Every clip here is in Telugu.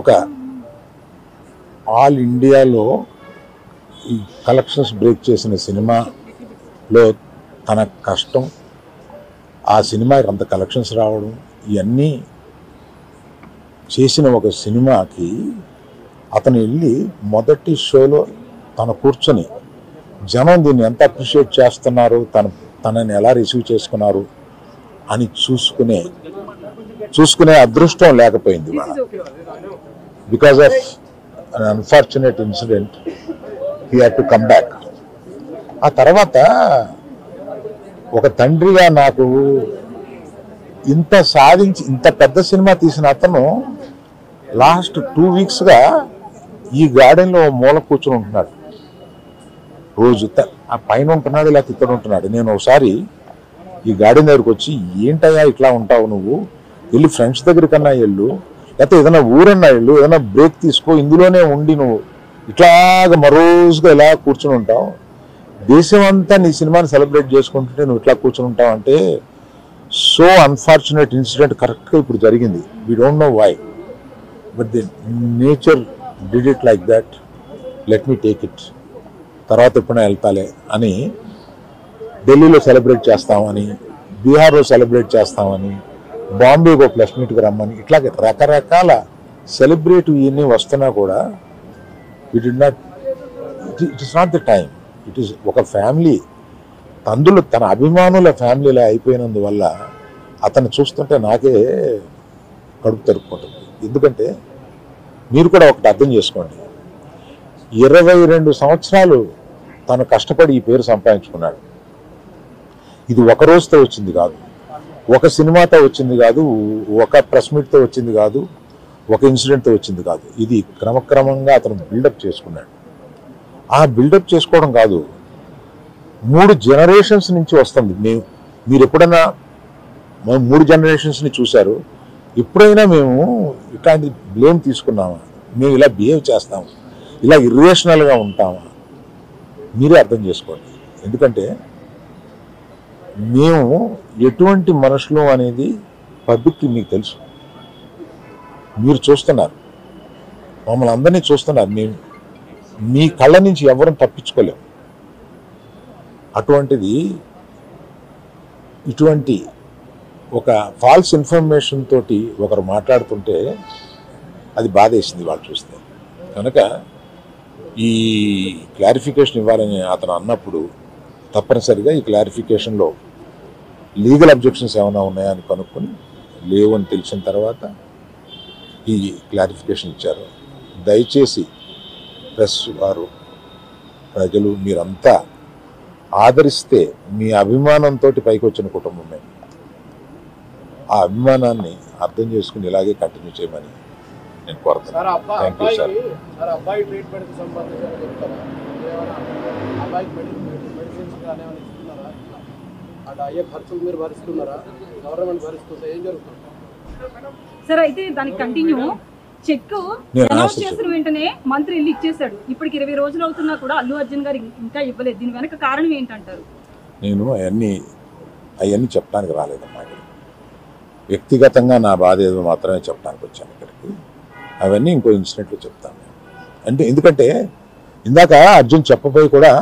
ఒక ఆల్ ఇండియాలో ఈ కలెక్షన్స్ బ్రేక్ చేసిన సినిమాలో తన కష్టం, ఆ సినిమాకి అంత కలెక్షన్స్ రావడం, ఇవన్నీ చేసిన ఒక సినిమాకి అతను వెళ్ళి మొదటి షోలో తను కూర్చొని జనం దీన్ని ఎంత అప్రిషియేట్ చేస్తున్నారు, తనని ఎలా రిసీవ్ చేసుకున్నారు అని చూసుకునే అదృష్టం లేకపోయింది. Because of an unfortunate incident he had to come back. ఆ తర్వాత ఒక తండ్రిగా నాకు ఇంత సాధించి ఇంత పెద్ద సినిమా తీసిన అతను లాస్ట్ 2 వీక్స్గా ఈ గార్డెన్లో మూల కూర్చొని ఉంటున్నాడు. రోజు ఆ పైన ఉంటున్నాడు, లేకపోతే ఇక్కడ ఉంటున్నాడు. నేను ఒకసారి ఈ గార్డెన్ దగ్గరికి వచ్చి, ఏంటయ్యా ఇట్లా ఉంటావు నువ్వు, వెళ్ళి ఫ్రెండ్స్ దగ్గర కన్నా వెళ్ళు, లేకపోతే ఏదైనా ఊరన్నా వెళ్ళు, ఏదైనా బ్రేక్ తీసుకో, ఇందులోనే ఉండి నువ్వు ఇట్లాగ మరోజుగా ఇలా కూర్చొని ఉంటావు, దేశం అంతా నీ సినిమాని సెలబ్రేట్ చేసుకుంటుంటే నువ్వు ఇట్లా కూర్చొని ఉంటావు అంటే, సో అన్ఫార్చునేట్ ఇన్సిడెంట్ కరెక్ట్గా ఇప్పుడు జరిగింది. We don't know why, but the nature did it like that, let me take it, తర్వాత ఎప్పుడైనా వెళ్తాలే అని ఢిల్లీలో సెలబ్రేట్ చేస్తామని, బీహార్లో సెలబ్రేట్ చేస్తామని, బాంబేకి ఒక ప్లస్ మీట్కి రమ్మని, ఇట్లాగే రకరకాల సెలబ్రేటివ్ ఇవన్నీ వస్తున్నా కూడా it is not the time. It is ఒక ఫ్యామిలీ, అందులో తన అభిమానుల ఫ్యామిలీలా అయిపోయినందువల్ల అతను చూస్తుంటే నాకే కడుపు తరుపుకుంటుంది. ఎందుకంటే మీరు కూడా ఒకటి అర్థం చేసుకోండి, 22 సంవత్సరాలు తను కష్టపడి ఈ పేరు సంపాదించుకున్నాడు. ఇది ఒక రోజుతో వచ్చింది కాదు, ఒక సినిమాతో వచ్చింది కాదు, ఒక ప్రెస్ మీట్తో వచ్చింది కాదు, ఒక ఇన్సిడెంట్తో వచ్చింది కాదు. ఇది క్రమక్రమంగా అతను బిల్డప్ చేసుకున్నాడు. ఆ బిల్డప్ చేసుకోవడం కాదు, 3 జనరేషన్స్ నుంచి వస్తుంది. మీరు ఎప్పుడైనా 3 జనరేషన్స్ని చూశారు, ఎప్పుడైనా మేము ఇట్లాంటి బ్లేమ్ తీసుకున్నామా, మేము ఇలా బిహేవ్ చేస్తాము, ఇలా ఇర్రేషనల్గా ఉంటామా? మీరే అర్థం చేసుకోండి. ఎందుకంటే మేము ఎటువంటి మనుషులు అనేది పబ్లిక్కి మీకు తెలుసు, మీరు చూస్తున్నారు, మమ్మల్ని అందరినీ చూస్తున్నారు. మీ కళ్ళ నుంచి ఎవరూ తప్పించుకోలేము. అటువంటిది ఇటువంటి ఒక ఫాల్స్ ఇన్ఫర్మేషన్ తోటి ఒకరు మాట్లాడుతుంటే అది బాధేసింది వాళ్ళు చూస్తే. కనుక ఈ క్లారిఫికేషన్ ఇవ్వాలని అతను అన్నప్పుడు తప్పనిసరిగా ఈ క్లారిఫికేషన్లో లీగల్ అబ్జెక్షన్స్ ఏమైనా ఉన్నాయని కనుక్కొని లేవు అని తెలిసిన తర్వాత ఈ క్లారిఫికేషన్ ఇచ్చారు. దయచేసి ప్రెస్ వారు, ప్రజలు మీరంతా ఆదరిస్తే, మీ అభిమానంతో పైకి వచ్చిన కుటుంబమే, ఆ అభిమానాన్ని అర్థం చేసుకుని ఇలాగే కంటిన్యూ చేయమని నేను కోరుతున్నాను. Thank you sir. సార్ అయితే దానికి కంటిన్యూ చెక్ అనౌన్స్ చేసిన వెంటనే మంత్రి వెళ్ళి ఇచ్చేసాడు. ఇప్పటికి 20 రోజులు అవుతున్నా కూడా అల్లు అర్జున్ గారు ఇంకా ఇవ్వలేదు. దీని వెనక కారణం ఏంటంటారు? నేను అవన్నీ చెప్పడానికి రాలేదమ్మా. వ్యక్తిగతంగా నా బాధ ఏదో మాత్రమే చెప్పడానికి వచ్చాను ఇక్కడికి. అవన్నీ ఇంకో ఇన్సిడెంట్లో చెప్తాను. అంటే ఎందుకంటే ఇందాక అర్జున్ చెప్పబోయి కూడా,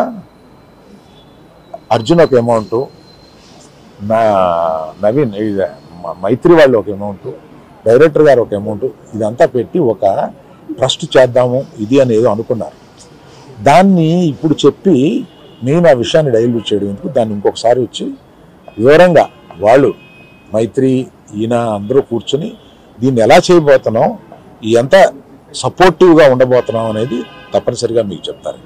అర్జున్ ఒక అమౌంట్, నవీన్ మైత్రి వాళ్ళు ఒక అమౌంట్, డైరెక్టర్ గారు ఒక అమౌంట్, ఇదంతా పెట్టి ఒక ట్రస్ట్ చేద్దాము ఇది అనేది అనుకున్నారు. దాన్ని ఇప్పుడు చెప్పి నేను ఆ విషయాన్ని డైల్యూట్ చేయడం ఎందుకు, దాన్ని ఇంకొకసారి వచ్చి వివరంగా వాళ్ళు మైత్రి ఈయన అందరూ కూర్చొని దీన్ని ఎలా చేయబోతున్నాం, ఎంత సపోర్టివ్గా ఉండబోతున్నాం అనేది తప్పనిసరిగా మీకు చెప్తారు.